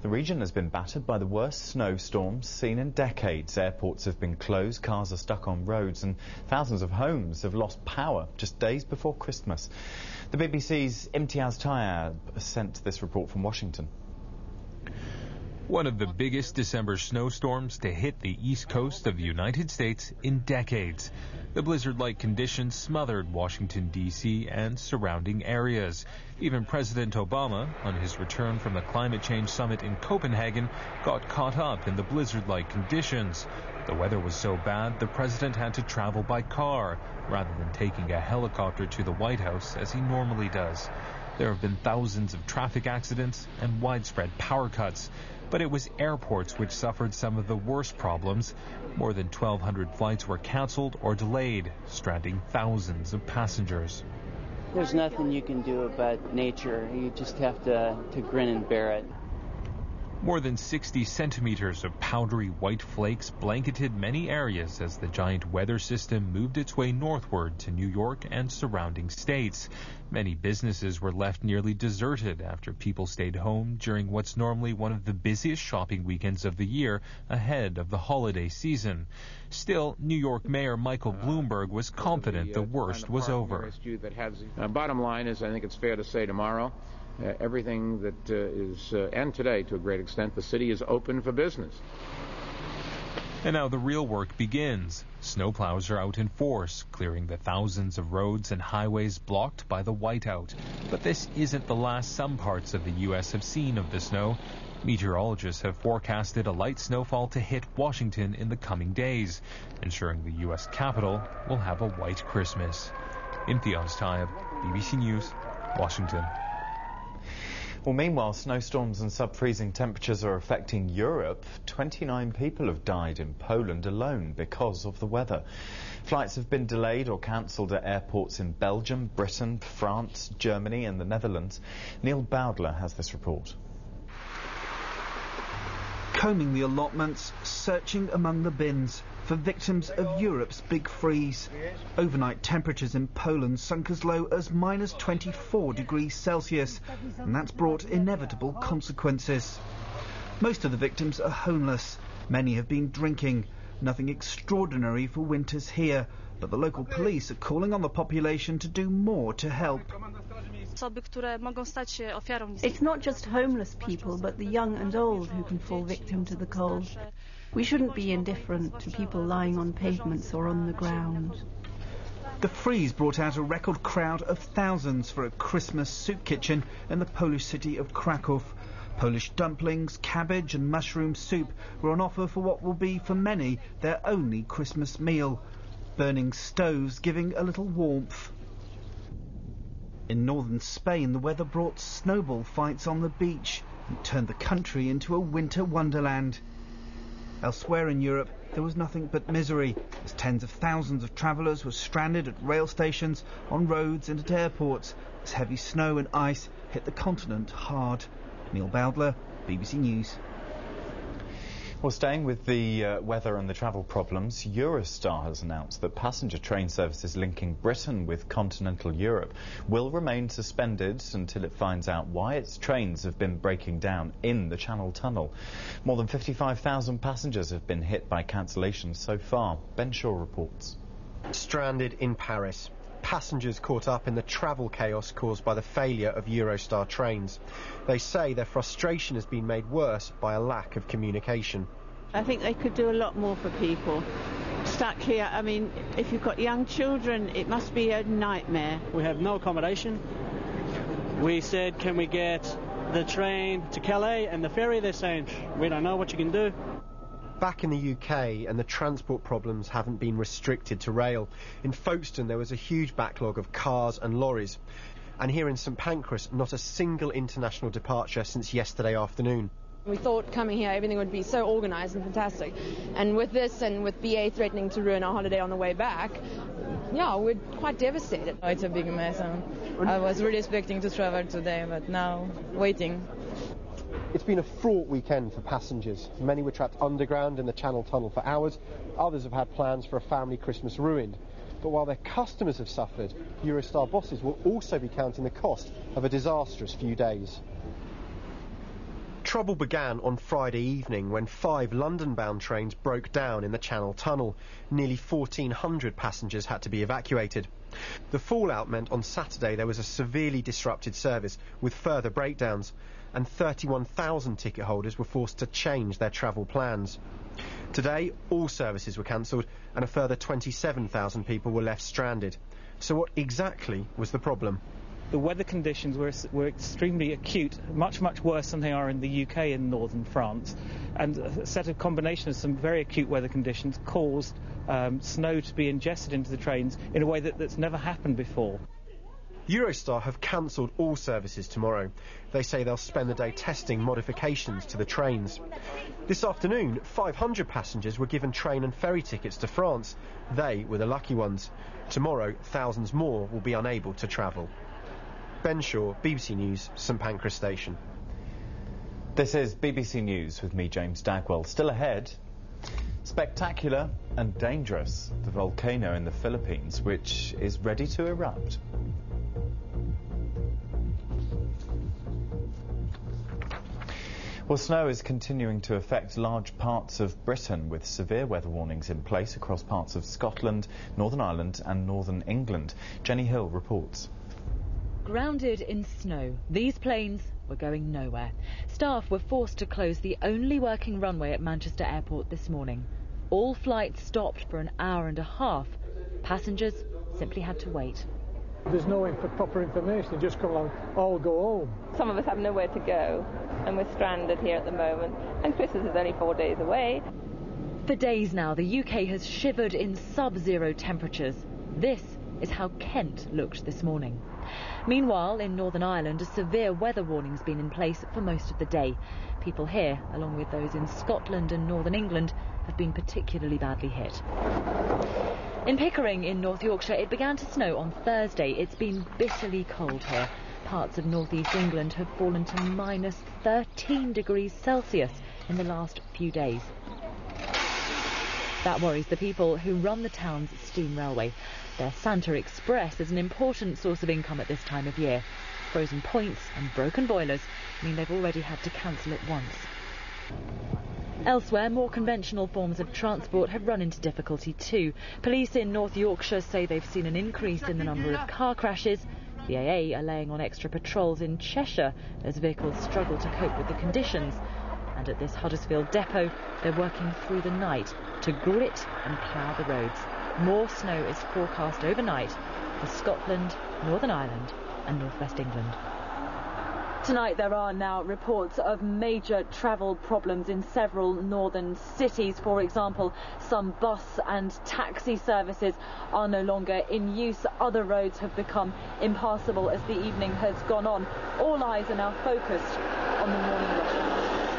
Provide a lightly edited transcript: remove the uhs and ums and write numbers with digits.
The region has been battered by the worst snowstorms seen in decades. Airports have been closed, cars are stuck on roads, and thousands of homes have lost power just days before Christmas. The BBC's Imtiaz Tychy sent this report from Washington. One of the biggest December snowstorms to hit the east coast of the United States in decades. The blizzard-like conditions smothered Washington, D.C. and surrounding areas. Even President Obama, on his return from the climate change summit in Copenhagen, got caught up in the blizzard-like conditions. The weather was so bad, the president had to travel by car, rather than taking a helicopter to the White House as he normally does. There have been thousands of traffic accidents and widespread power cuts. But it was airports which suffered some of the worst problems. More than 1,200 flights were cancelled or delayed, stranding thousands of passengers. There's nothing you can do about nature. You just have to grin and bear it. More than 60 centimeters of powdery white flakes blanketed many areas as the giant weather system moved its way northward to New York and surrounding states. Many businesses were left nearly deserted after people stayed home during what's normally one of the busiest shopping weekends of the year ahead of the holiday season. Still, New York Mayor Michael Bloomberg was confident the worst was over. Bottom line is, I think it's fair to say tomorrow, everything that is, and today to a great extent, the city is open for business. And now the real work begins. Snowplows are out in force, clearing the thousands of roads and highways blocked by the whiteout. But this isn't the last some parts of the U.S. have seen of the snow. Meteorologists have forecasted a light snowfall to hit Washington in the coming days, ensuring the U.S. Capitol will have a white Christmas. Imtiaz Tychy, BBC News, Washington. Well, meanwhile, snowstorms and sub-freezing temperatures are affecting Europe. 29 people have died in Poland alone because of the weather. Flights have been delayed or cancelled at airports in Belgium, Britain, France, Germany and the Netherlands. Neil Bowdler has this report. Combing the allotments, searching among the bins for victims of Europe's big freeze. Overnight temperatures in Poland sunk as low as minus 24 degrees Celsius, and that's brought inevitable consequences. Most of the victims are homeless. Many have been drinking. Nothing extraordinary for winters here, but the local police are calling on the population to do more to help. It's not just homeless people, but the young and old who can fall victim to the cold. We shouldn't be indifferent to people lying on pavements or on the ground. The freeze brought out a record crowd of thousands for a Christmas soup kitchen in the Polish city of Krakow. Polish dumplings, cabbage and mushroom soup were on offer for what will be, for many, their only Christmas meal. Burning stoves giving a little warmth. In northern Spain, the weather brought snowball fights on the beach and turned the country into a winter wonderland. Elsewhere in Europe, there was nothing but misery, as tens of thousands of travellers were stranded at rail stations, on roads and at airports, as heavy snow and ice hit the continent hard. Neil Bowdler, BBC News. Well, staying with the weather and the travel problems, Eurostar has announced that passenger train services linking Britain with continental Europe will remain suspended until it finds out why its trains have been breaking down in the Channel Tunnel. More than 55,000 passengers have been hit by cancellations so far. Ben Shaw reports. Stranded in Paris. Passengers caught up in the travel chaos caused by the failure of Eurostar trains. They say their frustration has been made worse by a lack of communication. I think they could do a lot more for people stuck here. I mean, if you've got young children, it must be a nightmare. We have no accommodation. We said, can we get the train to Calais and the ferry? They're saying, we don't know what you can do. Back in the UK, and the transport problems haven't been restricted to rail. In Folkestone, there was a huge backlog of cars and lorries. And here in St Pancras, not a single international departure since yesterday afternoon. We thought coming here everything would be so organised and fantastic. And with this and with BA threatening to ruin our holiday on the way back, yeah, we're quite devastated. It's a big mess. I was really expecting to travel today, but now waiting. It's been a fraught weekend for passengers. Many were trapped underground in the Channel Tunnel for hours. Others have had plans for a family Christmas ruined. But while their customers have suffered, Eurostar bosses will also be counting the cost of a disastrous few days. trouble began on Friday evening when 5 London-bound trains broke down in the Channel Tunnel. Nearly 1,400 passengers had to be evacuated. The fallout meant on Saturday there was a severely disrupted service with further breakdowns, and 31,000 ticket holders were forced to change their travel plans. Today, all services were cancelled and a further 27,000 people were left stranded. So what exactly was the problem? The weather conditions were extremely acute, much worse than they are in the UK and northern France, and a set of combination of some very acute weather conditions caused snow to be ingested into the trains in a way that's never happened before. Eurostar have cancelled all services tomorrow. They say they'll spend the day testing modifications to the trains. This afternoon, 500 passengers were given train and ferry tickets to France. They were the lucky ones. Tomorrow, thousands more will be unable to travel. Ben Shaw, BBC News, St Pancras Station. This is BBC News with me, James Dagwell. Still ahead, spectacular and dangerous, the volcano in the Philippines, which is ready to erupt. Well, snow is continuing to affect large parts of Britain, with severe weather warnings in place across parts of Scotland, Northern Ireland and Northern England. Jenny Hill reports. Grounded in snow, these planes were going nowhere. Staff were forced to close the only working runway at Manchester Airport this morning. All flights stopped for an hour and a half. Passengers simply had to wait. There's no proper information. They just come along, all go home. Some of us have nowhere to go, and we're stranded here at the moment. And Christmas is only 4 days away. For days now, the UK has shivered in sub-zero temperatures. This is how Kent looked this morning. Meanwhile, in Northern Ireland, a severe weather warning's been in place for most of the day. People here, along with those in Scotland and Northern England, have been particularly badly hit. In Pickering in North Yorkshire, it began to snow on Thursday. It's been bitterly cold here. Parts of northeast England have fallen to minus 13 degrees Celsius in the last few days. That worries the people who run the town's steam railway. Their Santa Express is an important source of income at this time of year. Frozen points and broken boilers mean they've already had to cancel it once. Elsewhere, more conventional forms of transport have run into difficulty too. Police in North Yorkshire say they've seen an increase in the number of car crashes. The AA are laying on extra patrols in Cheshire as vehicles struggle to cope with the conditions. And at this Huddersfield depot, they're working through the night to grit and plough the roads. More snow is forecast overnight for Scotland, Northern Ireland and North West England. Tonight there are now reports of major travel problems in several northern cities. For example, some bus and taxi services are no longer in use. Other roads have become impassable as the evening has gone on. All eyes are now focused on the morning rush.